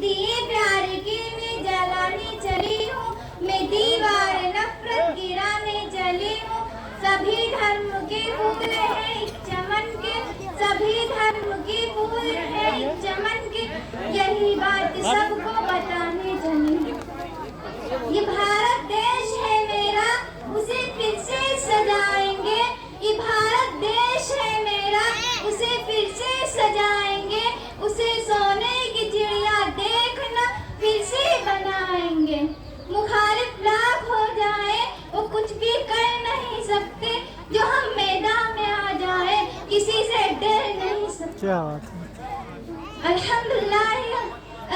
दिए प्यार के मैं जलाने चली हूँ, मैं दीवार नफरत गिराने चली हूँ। सभी धर्म के फूल हैं एक चमन के, सभी धर्म के फूल हैं एक चमन के, यही बात सबको बताने चली हूँ। ये भारत देश है मेरा, उसे फिर से सजाएंगे। ये भारत देश है मेरा, उसे फिर से सजाएंगे। उसे सोने की चिड़िया देखना फिर से बनाएंगे। मुखालिफ लाख हो जाए वो कुछ भी कर नहीं सकते, जो हम मैदान में आ जाए किसी से डर नहीं सकते। अल्हम्दुलिल्लाह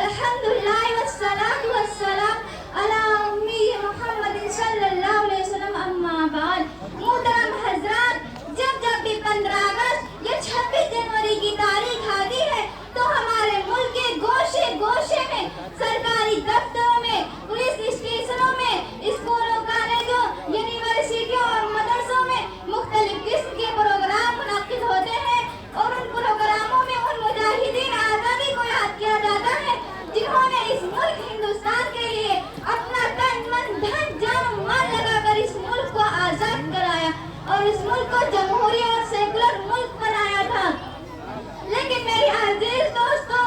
अल्हम्दुलिल्लाह वस्सलातु वस्सलाम अला उम्मी मुहम्मद सल्लल्लाहु अलैहि वसल्लम, अम्मा बाद। मोहतरम हजरात, जब भी 15 अगस्त या 26 जनवरी की तारीख आती है तो हमारे मुल्क के गोशे गोशे में, सरकारी दफ्तरों में, पुलिस स्टेशनों में, स्कूलों, कॉलेजों, यूनिवर्सिटियों और मदरसों में मुख्तलिफ किस्म के प्रोग्राम मुनक्किद होते हैं और उन प्रोग्रामों में उन मुजाहिदीन आज़ादी को याद किया जाता है जिन्होंने इस मुल्क हिंदुस्तान के लिए अपना तन मन धन जान माल लगाकर इस मुल्क को आजाद कराया और इस मुल्क को जमहूरी और सेकुलर मुल्क बनाया था। लेकिन मेरे अजीज दोस्तों,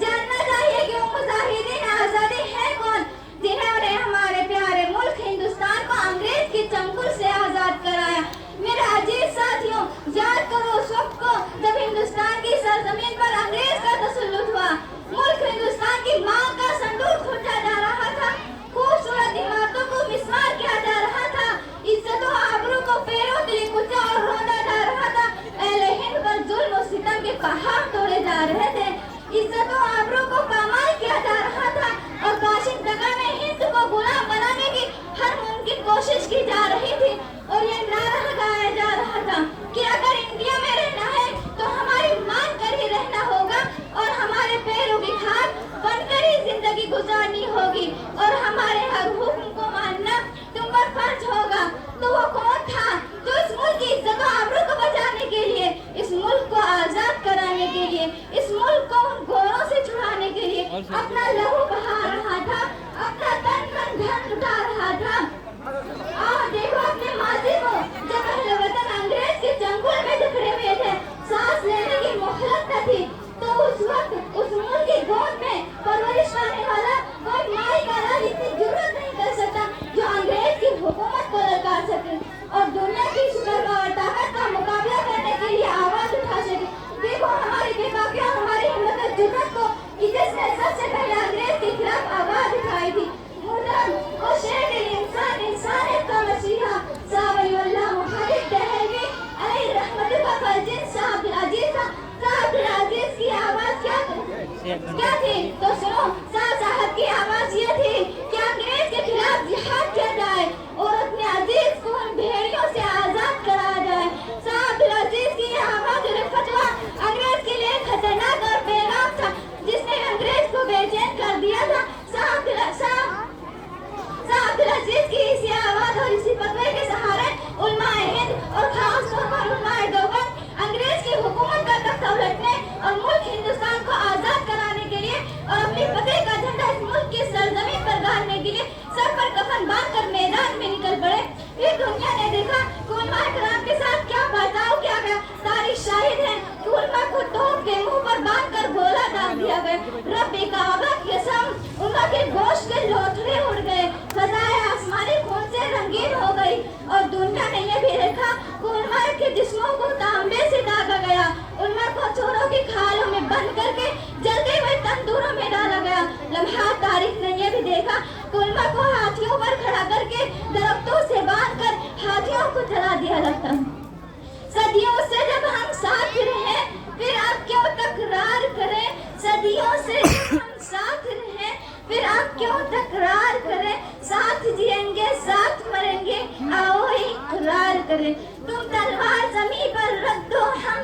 जानना चाहिए कि वो मुजाहिदीन आजादी है कौन जिन्होंने हमारे प्यारे मुल्क हिंदुस्तान को अंग्रेज के चंगुल से आजाद कराया। मेरे अजीज साथियों, याद करो उस वक्त को जब हिंदुस्तान की सरजमीन पर अंग्रेज का तसल्लुत हुआ। मुल्क हिंदुस्तान की माँ का संदूक खोजा जा रहा था, खूबसूरत इमारतों को मिस्मार किया जा रहा था, इज्जतों आबरू को पैरों तले कुचा और रौंदा जा रहा था। अहले हिंद पर जुल्म और सितम के पहाड़ तोड़े जा रहे थे, इज्जतों आबरू को पामाल किया जा रहा था और काशिफ दगा में हिंद को गुलाम बनाने की हर मुमकिन कोशिश की जा रही थी। और ये नारा गाया जा रहा था कि अगर इंडिया में रहना है तो हमारी मान कर ही रहना होगा और हमारे पैरों की खाद बनकर ही जिंदगी गुजारनी होगी और हमारे हर हुक्म को मानना तुम पर फर्ज होगा। तो वो कौन था जो इस मुल्क की इज्जत और आबरू को बचाने के लिए, इस मुल्क को आजाद कराने के लिए, इस मुल्क को उन घोरों से छुड़ाने के लिए अपना लहू बहा रहा था, अपना तन मन धन लुटा रहा था। और देखो अपने माजी को, जब अहले वतन अंग्रेज के चंगुल में जकड़े हुए थे, सांस लेने की मोहलत न थी, तो उस वक्त उस मुल्क की गोद में परवरिश पाने वाला कोई माई का लाल इतनी जरूरत नहीं कर सकता जो अंग्रेज की हुकूमत को ललकार सके और दुनिया की शुक्र और ताकत का मुकाबला करने के लिए आवाज उठा सके। देखो हमारी बेबाकियां, हमारी हिम्मत और जुर्रत को कि जिसने सबसे पहले अंग्रेज के खिलाफ आवाज उठाई थी। और शेर इंसान इंसानियत का मसीहा साहब वल्लाह मुहम्मद दहलवी अलैहि रहमत का फर्जिन साहब अब्दुल अजीज की आवाज क्या थी? तो सुनो, साहब की आवाज ये थी कि अंग्रेज के खिलाफ जिहाद किया जाए और अपने अजीज को उन भेड़ियों से आजाद कराया जाए। अब्दुल अजीज की आवाज और फतवा अंग्रेज के लिए खतरनाक और बेगाम था जिसने अंग्रेज को बेचैन कर दिया था। अब्दुल अजीज की इसी आवाज और इसी फतवे के सहारे उलमाए हिंद और खास तौर पर उलमाए देवबंद अंग्रेज की हुकूमत का तख्ता उलटने और मुल्क हिंदुस्तान को आजाद कराने के लिए और अपनी फतेह का झंडा इस मुल्क की सरजमीन पर गाड़ने के लिए सर पर कफन बांधकर मैदान में निकल पड़े। फिर दुनिया ने देखा कि उलमाए कराम के साथ क्या बर्ताव किया गया। तारीख शाहिद है कि उलमा को तोप के मुंह पर बांधकर गोला दाग दिया गया। रब्बे काबा की कसम, उलमा के गोश्त के लोथड़े उड़ गए, फजाए आसमानी खून से रंगीन हो गई और दुनिया ने यह भी देखा कि उलमा के जिस्मों को तांबे से दागा गया, उलमा को चोरों की खालों में बंद करके जलते हुए तंदूरों में डाला गया। लम्हा तारीख ने यह भी देखा कि उलमा को हाथियों पर खड़ा करके दरख्तों से बांधकर हाथियों को जला दिया जाता। सदियों से जब हम साथ रहे फिर आप क्यों तकरार करें, सदियों से जब हम साथ रहे फिर आप क्यों तकरार करें, साथ जिएंगे साथ मरेंगे आओ इकरार करें। तुम तलवार ज़मीन पर रख दो, हम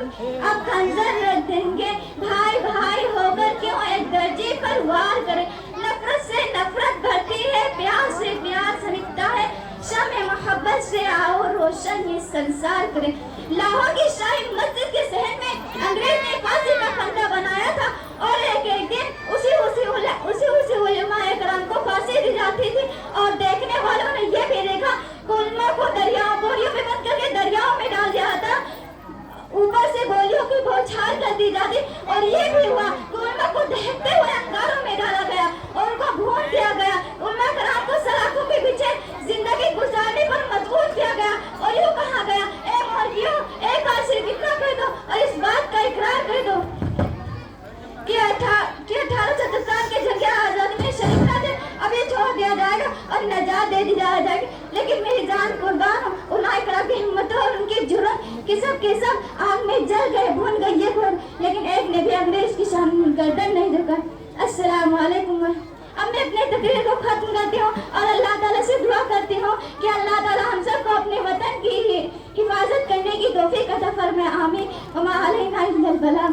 अब खंजर रख देंगे, भाई भाई होकर क्यों एक दर्जे पर वार करें। नफरत से नफरत बढ़ती है, प्यार से प्यार समिटता है, शम्ए मोहब्बत से आओ रोशन ये संसार करें। लाहौर की शाही मस्जिद के शहर में अंग्रेज ने फांसी का फंदा बनाया था और एक दिन उसी اور یہ بھی ہوا کہ علماء کو دہتے ہوئے انگاروں میں ڈالا گیا اور ان کو بھون دیا گیا. علماء کرام کو سلاخوں کے پیچھے زندگی گزارنے پر مجبور کیا گیا اور یوں کہا گیا اے مولویوں ایک بار صرف اتنا کہہ دو اور اس بات کا اقرار کر دو کہ 1877 کے جنگ آزادی میں شریک نہ تھے. اب یہ چھوڑ دیا جائے گا اور نجات دے دی جائے گی. لیکن میری جان قربان ہو علماء کرام کی ہمت اور ان کی جرأت کہ سب آگ میں جل گئے بھون گئے یہ خود لیکن ایک نے بھی انگریز کی شان گردن نہیں جھکا. السلام علیکم. اب میں اپنے تقریر کو ختم کرتی ہوں اور اللہ تعالیٰ سے دعا کرتی ہوں کہ اللہ تعالیٰ ہم سب کو اپنے وطن کی حفاظت کرنے کی توفیق عطا فرمائے. آمین. وما علینا الا البلاغ.